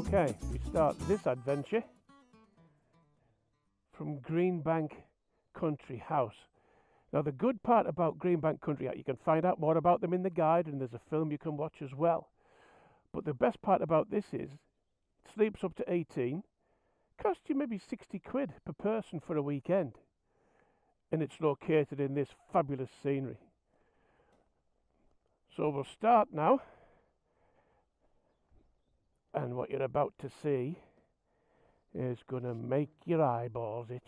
Okay, we start this adventure from Greenbank Country House. Now, the good part about Greenbank Country House, you can find out more about them in the guide, and there's a film you can watch as well. But the best part about this is, it sleeps up to 18, costs you maybe 60 quid per person for a weekend, and it's located in this fabulous scenery. So we'll start now, and what you're about to see is going to make your eyeballs itch.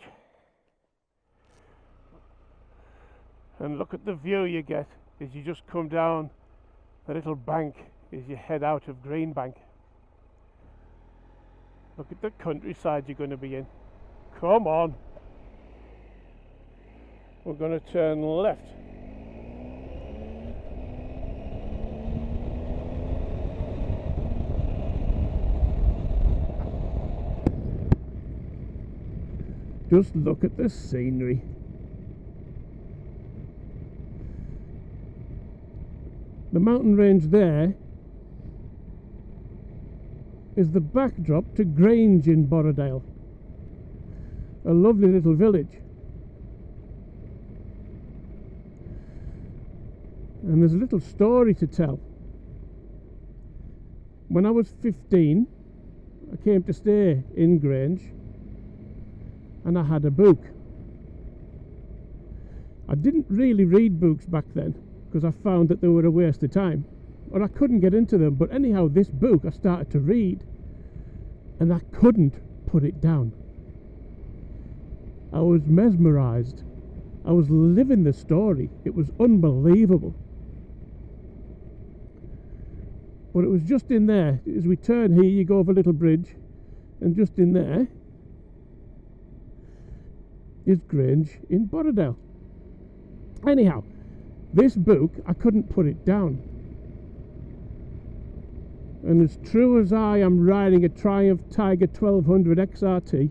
And look at the view you get as you just come down the little bank as you head out of Greenbank. Look at the countryside you're going to be in. Come on. We're going to turn left. Just look at the scenery. The mountain range there is the backdrop to Grange in Borrowdale, a lovely little village. And there's a little story to tell. When I was 15, I came to stay in Grange, and I had a book. I didn't really read books back then because I found that they were a waste of time, or I couldn't get into them. But anyhow, this book I started to read, and I couldn't put it down. I was mesmerised. I was living the story. It was unbelievable. But it was just in there, as we turn here, you go over a little bridge, and just in there is Grange in Borrowdale. Anyhow, this book, I couldn't put it down. And as true as I am riding a Triumph Tiger 1200 XRT,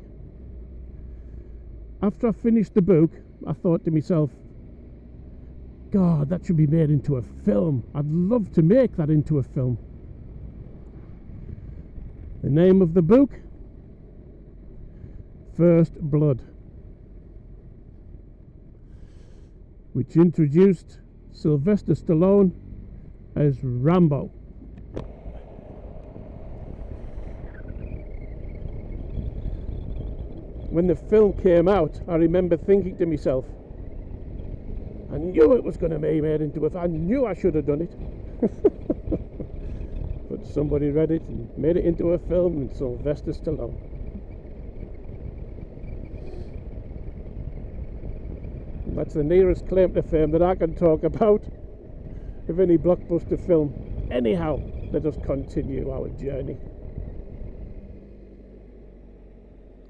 after I finished the book, I thought to myself, God, that should be made into a film. I'd love to make that into a film. The name of the book? First Blood, which introduced Sylvester Stallone as Rambo. When the film came out, I remember thinking to myself, I knew it was going to be made into a film. I knew I should have done it. But somebody read it and made it into a film, and Sylvester Stallone. That's the nearest claim to fame that I can talk about of any blockbuster film. Anyhow, let us continue our journey.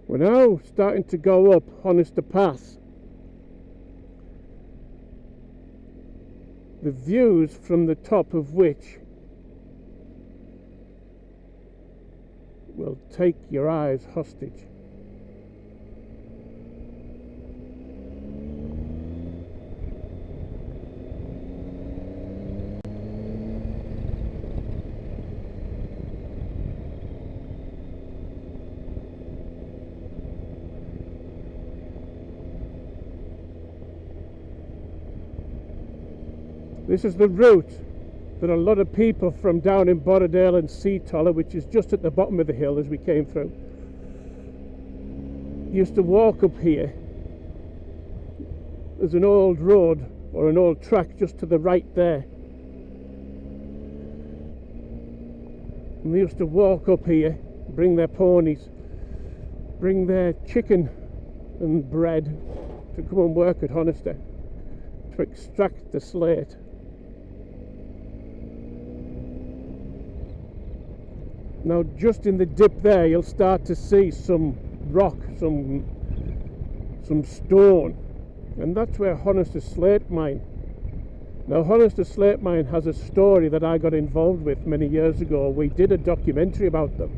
We're now starting to go up Honister Pass. The views from the top of which will take your eyes hostage. This is the route that a lot of people from down in Borrowdale and Seatoller, which is just at the bottom of the hill as we came through, used to walk up here. There's an old road or an old track just to the right there. And they used to walk up here, bring their ponies, bring their chicken and bread to come and work at Honister to extract the slate. Now, just in the dip there, you'll start to see some rock, some stone, and that's where Honister Slate Mine. Now, Honister Slate Mine has a story that I got involved with many years ago. We did a documentary about them,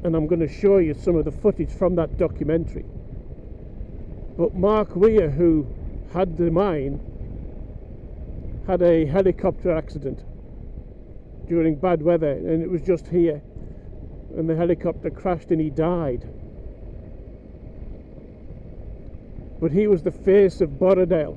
and I'm going to show you some of the footage from that documentary. But Mark Weir, who had the mine, had a helicopter accident. during bad weather, and it was just here, and the helicopter crashed and he died. But he was the face of Borrowdale.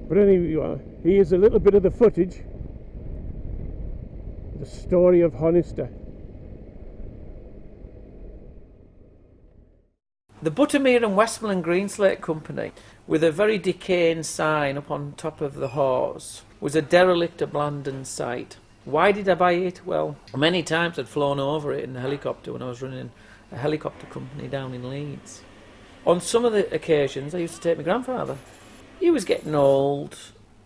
But anyway, here's a little bit of the footage, the story of Honister. The Buttermere and Westmoreland Greenslate Company, with a very decaying sign up on top of the horse, was a derelict abandoned site. Why did I buy it? Well, many times I'd flown over it in a helicopter when I was running a helicopter company down in Leeds. On some of the occasions I used to take my grandfather. He was getting old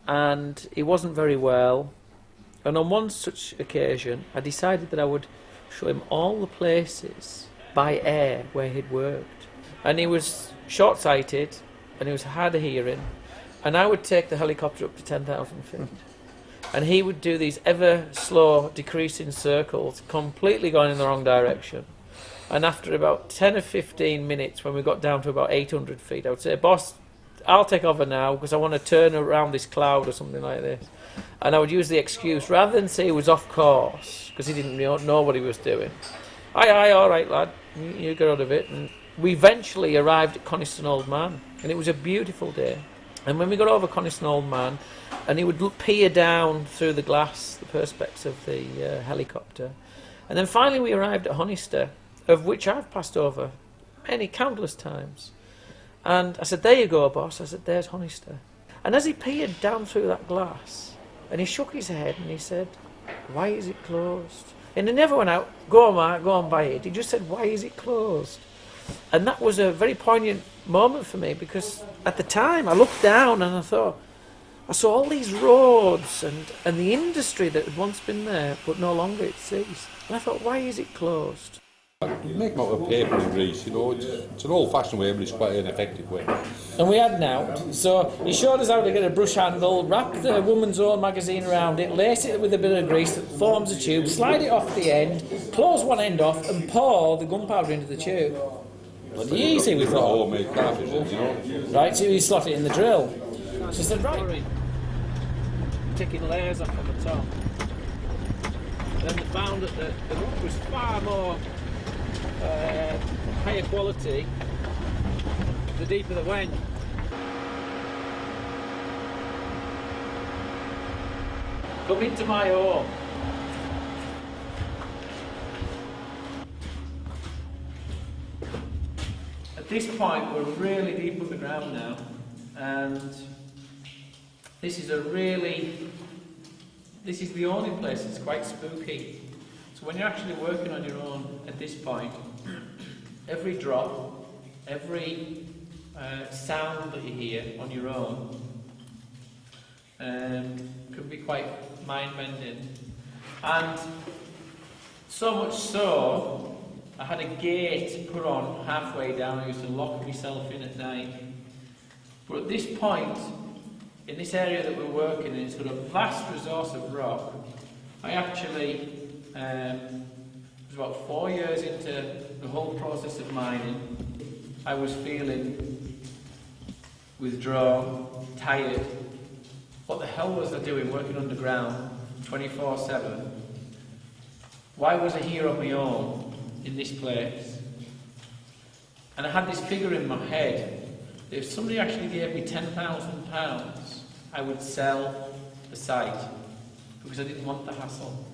and he wasn't very well, and on one such occasion I decided that I would show him all the places by air where he'd worked. And he was short-sighted and he was hard of hearing, and I would take the helicopter up to 10,000 feet and he would do these ever slow decreasing circles, completely going in the wrong direction. And after about 10 or 15 minutes, when we got down to about 800 feet, I would say, "Boss, I'll take over now because I want to turn around this cloud," or something like this. And I would use the excuse, rather than say he was off course because he didn't know what he was doing. Aye, all right, lad, you get out of it. And we eventually arrived at Coniston Old Man, and it was a beautiful day. And when we got over Coniston Old Man, and he would peer down through the glass, the perspex of the helicopter, and then finally we arrived at Honister, of which I've passed over many countless times. And I said, "There you go, boss." I said, "There's Honister." And as he peered down through that glass, and he shook his head and he said, "Why is it closed?" And he never went out, "Go on, Mark, go on, buy it." He just said, "Why is it closed?" And that was a very poignant moment for me, because at the time I looked down and I thought, I saw all these roads and the industry that had once been there, but no longer it ceased. And I thought, why is it closed? You make them out of paper and grease, you know, it's an old-fashioned way, but it's quite an effective way. And we had an out, so he showed us how to get a brush handle, wrap the Woman's Own magazine around it, lace it with a bit of grease that forms a tube, slide it off the end, close one end off and pour the gunpowder into the tube. Bloody easy, we thought. Homemade cartridges, you know. Right, so you slot it in the drill. She said, right. Taking layers off on the top. Then they found that the rock was far more higher quality the deeper they went. Come into my home. At this point we're really deep underground now, and this is the only place that's quite spooky. So when you're actually working on your own at this point, every drop, every sound that you hear on your own can be quite mind-bending. And so much so, I had a gate put on halfway down. I used to lock myself in at night. But at this point, in this area that we're working in, it's got a vast resource of rock. I actually was about 4 years into the whole process of mining. I was feeling withdrawn, tired. What the hell was I doing working underground 24/7? Why was I here on my own in this place? And I had this figure in my head that if somebody actually gave me £10,000, I would sell the site, because I didn't want the hassle.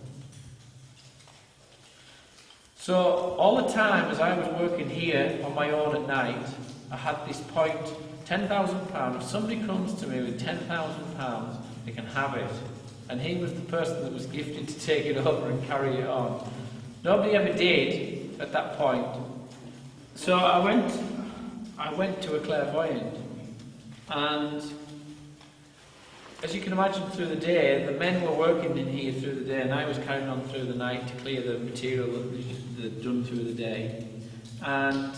So all the time as I was working here on my own at night, I had this point, £10,000. If somebody comes to me with £10,000, they can have it. And he was the person that was gifted to take it over and carry it on. Nobody ever did at that point. So I went to a clairvoyant, and as you can imagine, through the day, the men were working in here through the day, and I was carrying on through the night to clear the material that they'd done through the day. And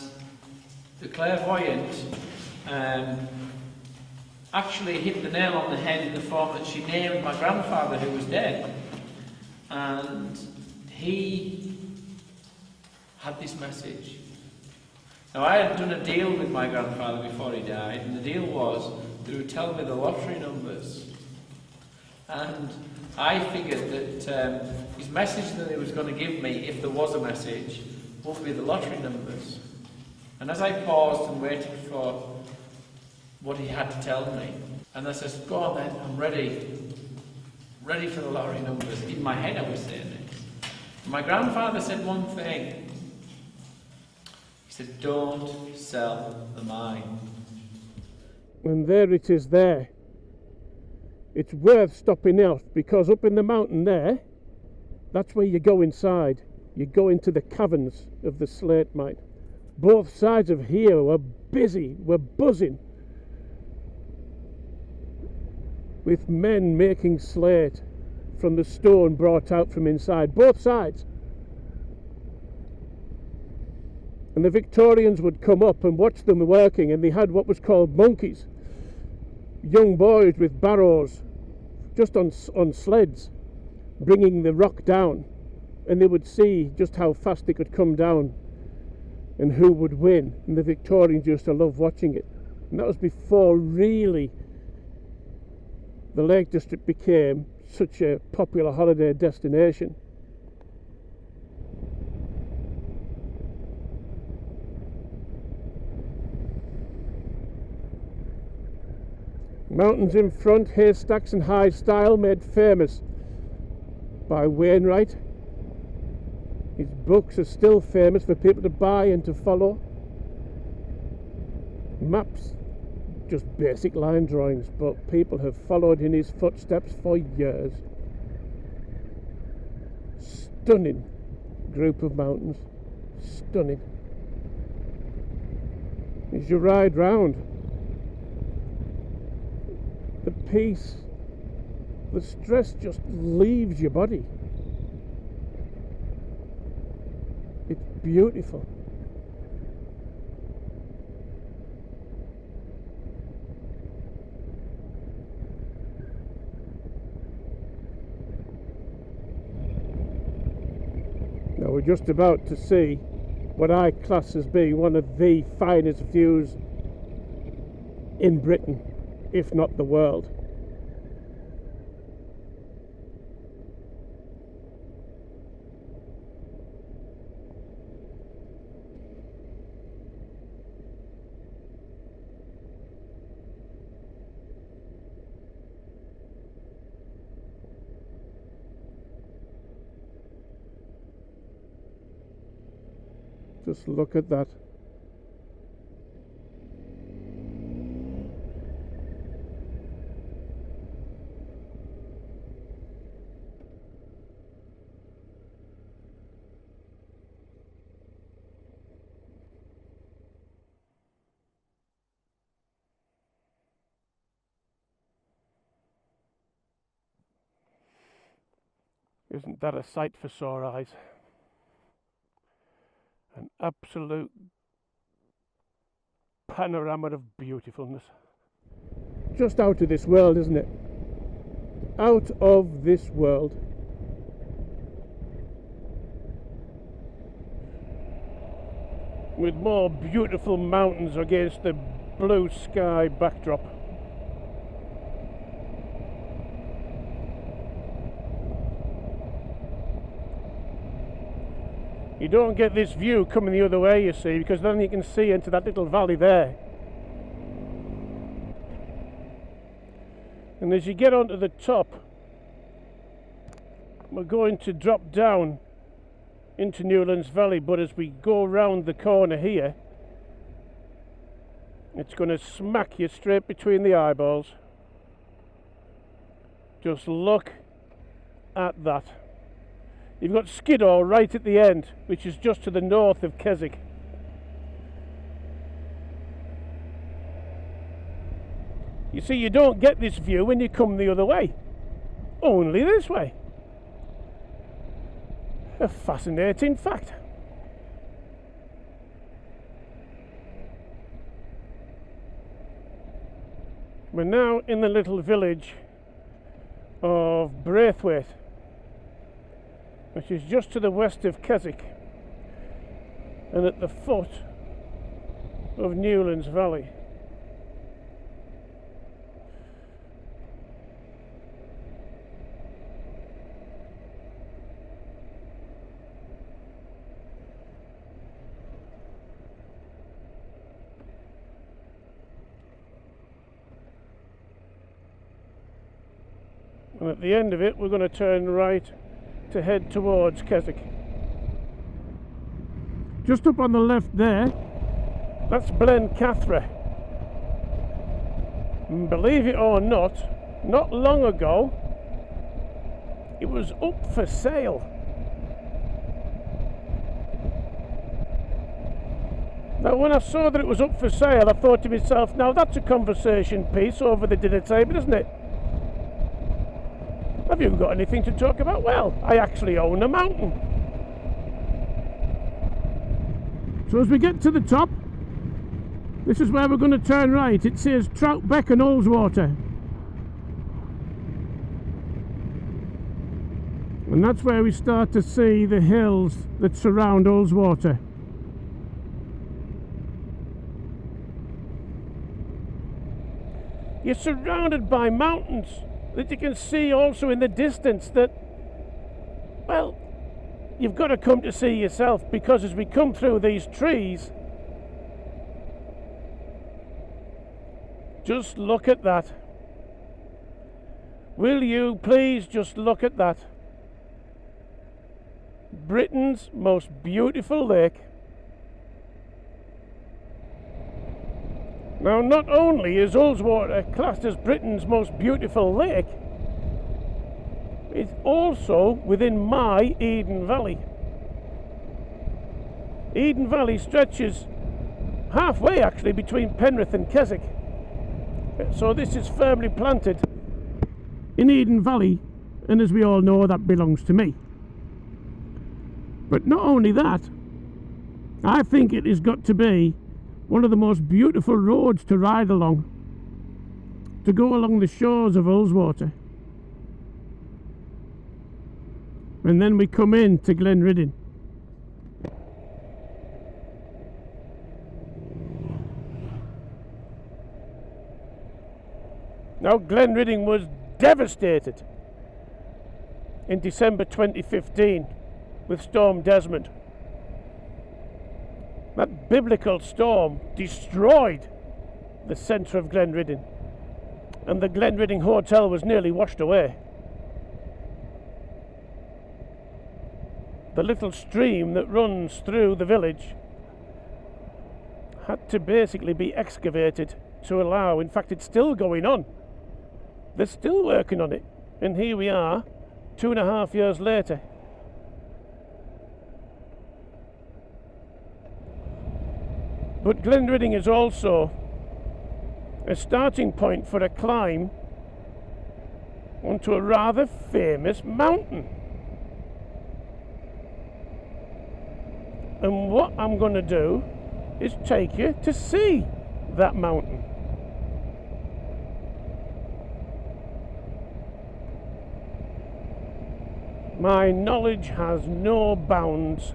the clairvoyant actually hit the nail on the head in the form that she named my grandfather, who was dead. And he had this message. Now, I had done a deal with my grandfather before he died, and the deal was that he would tell me the lottery numbers. And I figured that his message that he was going to give me, if there was a message, would be the lottery numbers. And as I paused and waited for what he had to tell me, and I says, go on then, I'm ready for the lottery numbers. In my head I was saying this. And my grandfather said one thing. He said, don't sell the mine. And there it is there. It's worth stopping out, because up in the mountain there, that's where you go inside. You go into the caverns of the slate mine. Both sides of here were busy, were buzzing with men making slate from the stone brought out from inside, both sides. And the Victorians would come up and watch them working, and they had what was called monkeys, young boys with barrows, just on sleds, bringing the rock down, and they would see just how fast they could come down and who would win. And the Victorians used to love watching it. And that was before really the Lake District became such a popular holiday destination. Mountains in front, haystacks and high style, made famous by Wainwright. His books are still famous for people to buy and to follow. Maps, just basic line drawings, but people have followed in his footsteps for years. Stunning group of mountains, stunning. As you ride round, the peace, the stress just leaves your body. It's beautiful. Now we're just about to see what I class as being one of the finest views in Britain, if not the world. Just look at that. Isn't that a sight for sore eyes? An absolute panorama of beautifulness. Just out of this world, isn't it? Out of this world. With more beautiful mountains against the blue sky backdrop. You don't get this view coming the other way, you see, because then you can see into that little valley there. And as you get onto the top, we're going to drop down into Newlands Valley, but as we go round the corner here, it's going to smack you straight between the eyeballs. Just look at that. You've got Skiddaw right at the end, which is just to the north of Keswick. You see, you don't get this view when you come the other way. Only this way. A fascinating fact. We're now in the little village of Braithwaite, which is just to the west of Keswick, and at the foot of Newlands Valley. And at the end of it, we're going to turn right to head towards Keswick. Just up on the left there, that's Blencathra. And believe it or not long ago, it was up for sale. Now when I saw that it was up for sale, I thought to myself, now that's a conversation piece over the dinner table, isn't it? Have you got anything to talk about? Well, I actually own a mountain. So as we get to the top, this is where we're going to turn right. It says Troutbeck and Ullswater. And that's where we start to see the hills that surround Ullswater. You're surrounded by mountains that you can see also in the distance that, well, you've got to come to see yourself, because as we come through these trees, just look at that. Will you please just look at that? Britain's most beautiful lake. Now, not only is Ullswater classed as Britain's most beautiful lake, it's also within my Eden Valley. Eden Valley stretches halfway actually between Penrith and Keswick. So this is firmly planted in Eden Valley, and as we all know, that belongs to me. But not only that, I think it has got to be one of the most beautiful roads to ride along, to go along the shores of Ullswater. And then we come in to Glenriddin. Now, Glenriddin was devastated in December 2015 with Storm Desmond. That biblical storm destroyed the centre of Glenriddin, and the Glenriddin Hotel was nearly washed away. The little stream that runs through the village had to basically be excavated to allow, in fact it's still going on, they're still working on it, and here we are 2.5 years later. But Glenriddin is also a starting point for a climb onto a rather famous mountain. And what I'm going to do is take you to see that mountain. My knowledge has no bounds.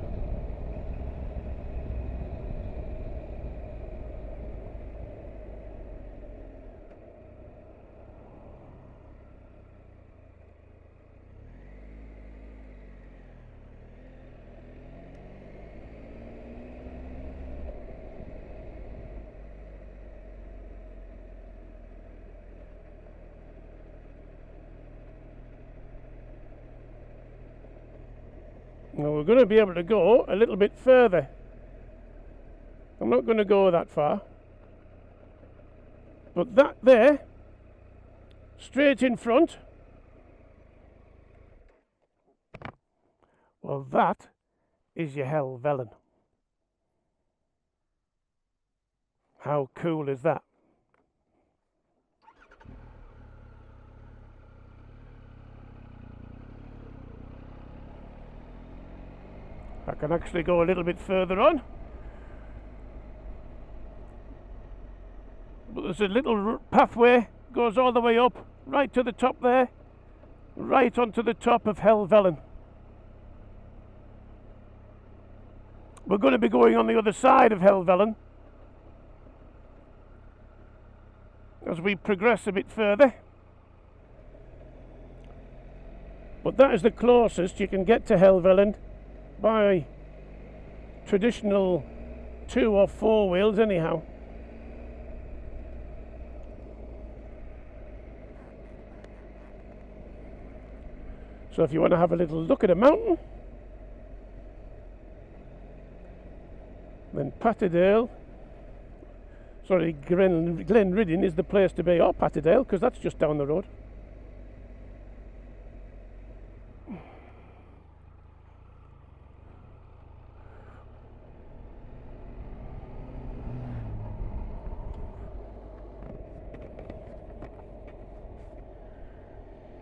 Now we're going to be able to go a little bit further. I'm not going to go that far. But that there, straight in front, well, that is your Helvellyn. How cool is that? I can actually go a little bit further on, but there's a little pathway goes all the way up right to the top there, right onto the top of Helvellyn. We're going to be going on the other side of Helvellyn, as we progress a bit further. But that is the closest you can get to Helvellyn by traditional 2 or 4 wheels anyhow. So if you want to have a little look at a mountain, then Patterdale, sorry, Glenriddin is the place to be, or Patterdale, because that's just down the road.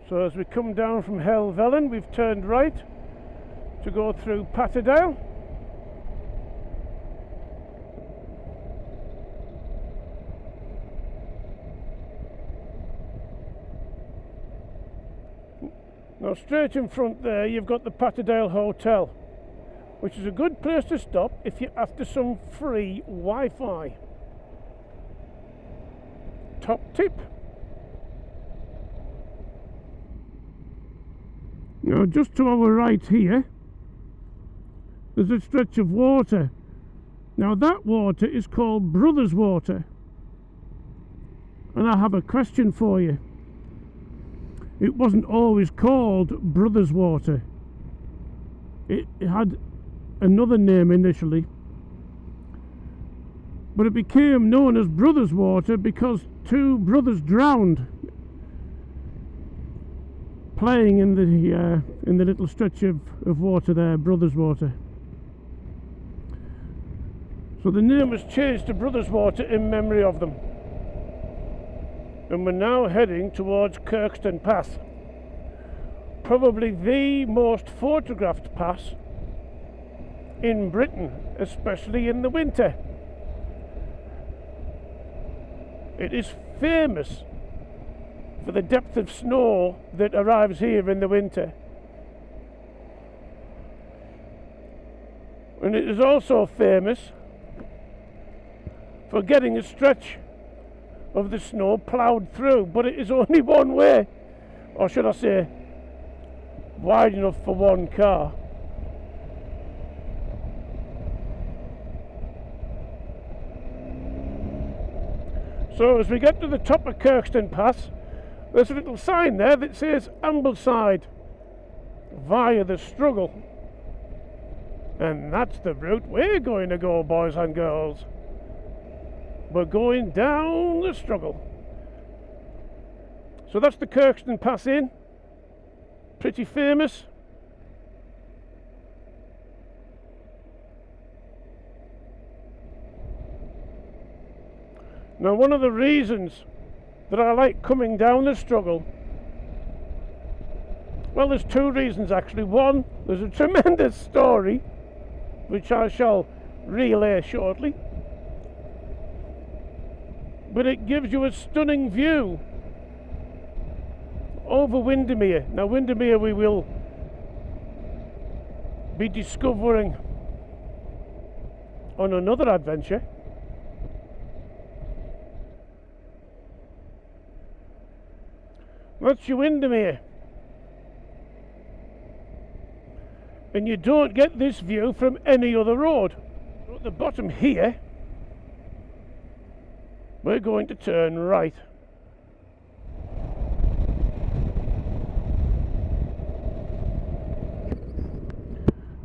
So as we come down from Helvellyn, we've turned right to go through Patterdale. Now straight in front there you've got the Patterdale Hotel, which is a good place to stop if you're after some free Wi-Fi. Top tip. Now just to our right here there's a stretch of water. Now that water is called Brothers Water, and I have a question for you. It wasn't always called Brothers Water. It had another name initially, but it became known as Brothers Water because 2 brothers drowned playing in the little stretch of water there, Brothers Water. So the name was changed to Brothers Water in memory of them. And we're now heading towards Kirkstone Pass, probably the most photographed pass in Britain, especially in the winter. It is famous for the depth of snow that arrives here in the winter. And it is also famous for getting a stretch of the snow ploughed through, but it is only one way, or should I say wide enough for one car. So as we get to the top of Kirkstone Pass, there's a little sign there that says Ambleside via the Struggle, and that's the route we're going to go, boys and girls. We're going down the Struggle. So that's the Kirkstone Pass Inn, pretty famous. Now one of the reasons that I like coming down the Struggle, well, there's 2 reasons actually. One, there's a tremendous story which I shall relay shortly, but it gives you a stunning view over Windermere. Now Windermere we will be discovering on another adventure. That's your Windermere, and you don't get this view from any other road. At the bottom here we're going to turn right.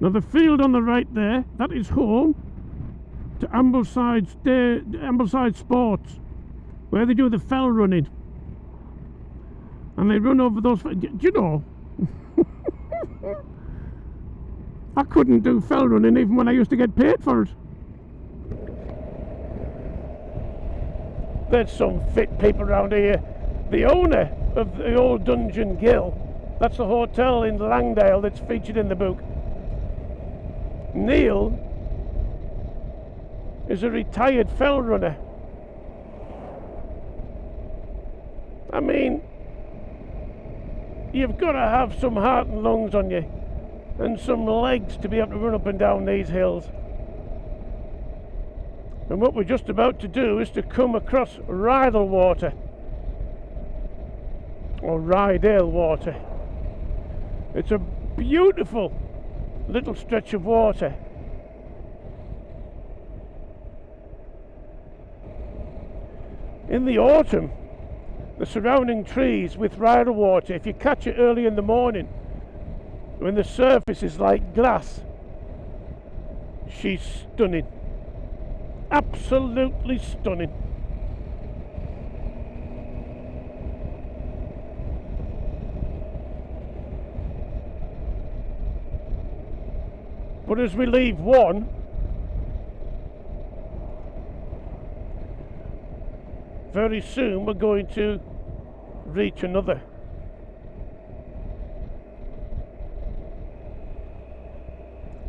Now the field on the right there, that is home to Ambleside Sports, where they do the fell running. And they run over those. Do you know? I couldn't do fell running even when I used to get paid for it. There's some fit people around here. The owner of the old Dungeon Gill, that's a hotel in Langdale that's featured in the book. Neil is a retired fell runner. I mean, you've got to have some heart and lungs on you and some legs to be able to run up and down these hills. And what we're just about to do is to come across Rydal Water. or Rydale water. It's a beautiful little stretch of water. In the autumn, the surrounding trees with Rydale water, if you catch it early in the morning, when the surface is like glass, she's stunning. Absolutely stunning. But as we leave one, very soon we're going to reach another.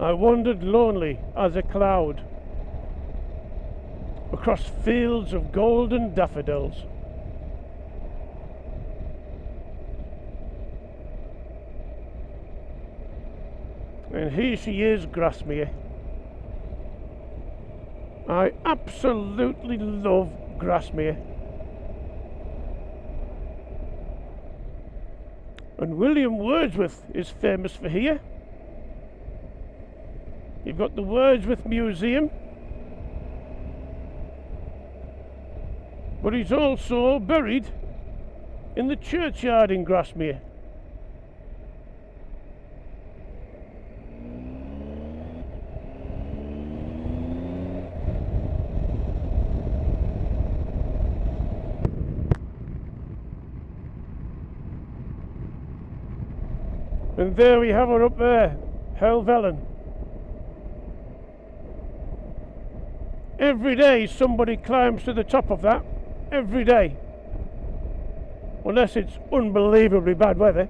I wandered lonely as a cloud across fields of golden daffodils. And here she is, Grasmere. I absolutely love Grasmere. And William Wordsworth is famous for here. You've got the Wordsworth Museum, but he's also buried in the churchyard in Grasmere. And there we have her up there, Helvellyn. Every day somebody climbs to the top of that, every day. Unless it's unbelievably bad weather.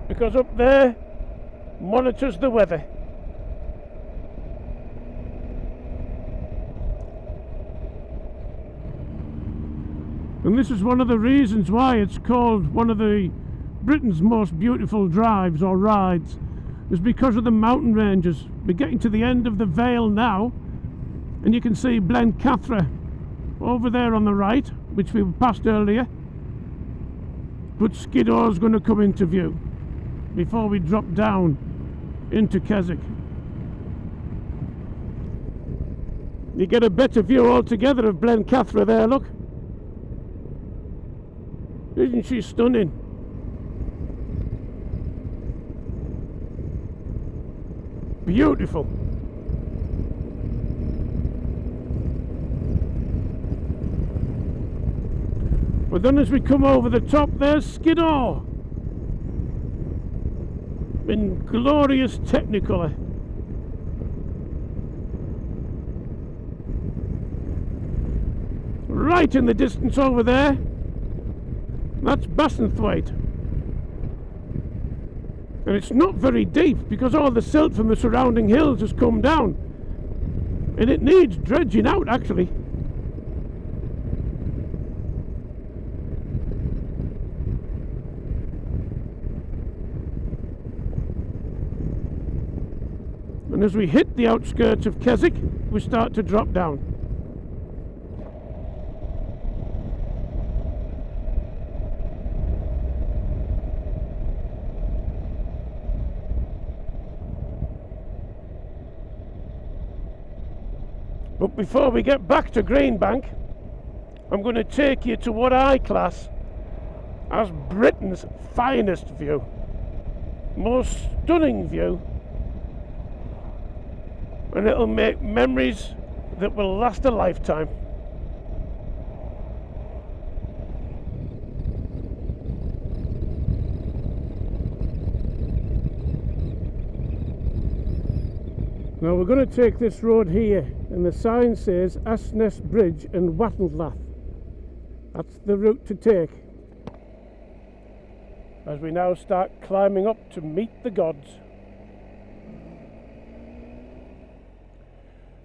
Because up there monitors the weather. And this is one of the reasons why it's called one of the Britain's most beautiful drives or rides, is because of the mountain ranges. We're getting to the end of the Vale now, and you can see Blencathra over there on the right, which we passed earlier. But Skiddaw going to come into view before we drop down into Keswick. You get a better view altogether of Blencathra there, look. Isn't she stunning? Beautiful. But then as we come over the top, there's Skiddaw in glorious technicolor. Right in the distance over there, that's Bassenthwaite. And it's not very deep because all the silt from the surrounding hills has come down, and it needs dredging out actually. And as we hit the outskirts of Keswick, we start to drop down. But before we get back to Greenbank, I'm going to take you to what I class as Britain's finest view, most stunning view, and it'll make memories that will last a lifetime. Now we're going to take this road here, and the sign says Asness Bridge and Wattenlath. That's the route to take as we now start climbing up to meet the gods.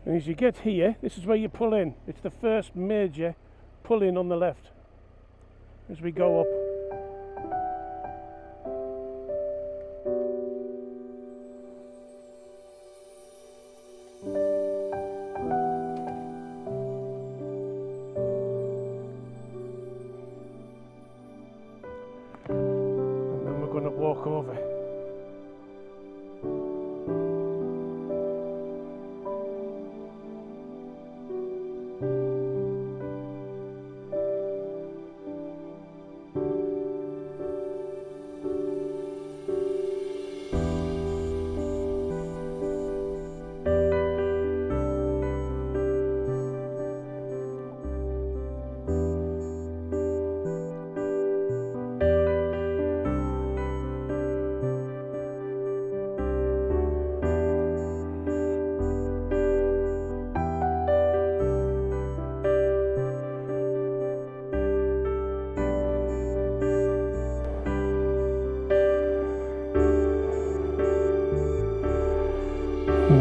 And as you get here, this is where you pull in. It's the first major pull in on the left as we go up.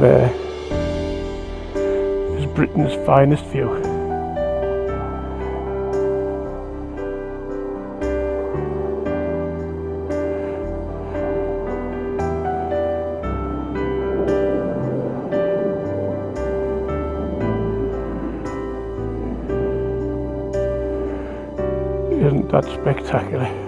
there is Britain's finest view. Isn't that spectacular?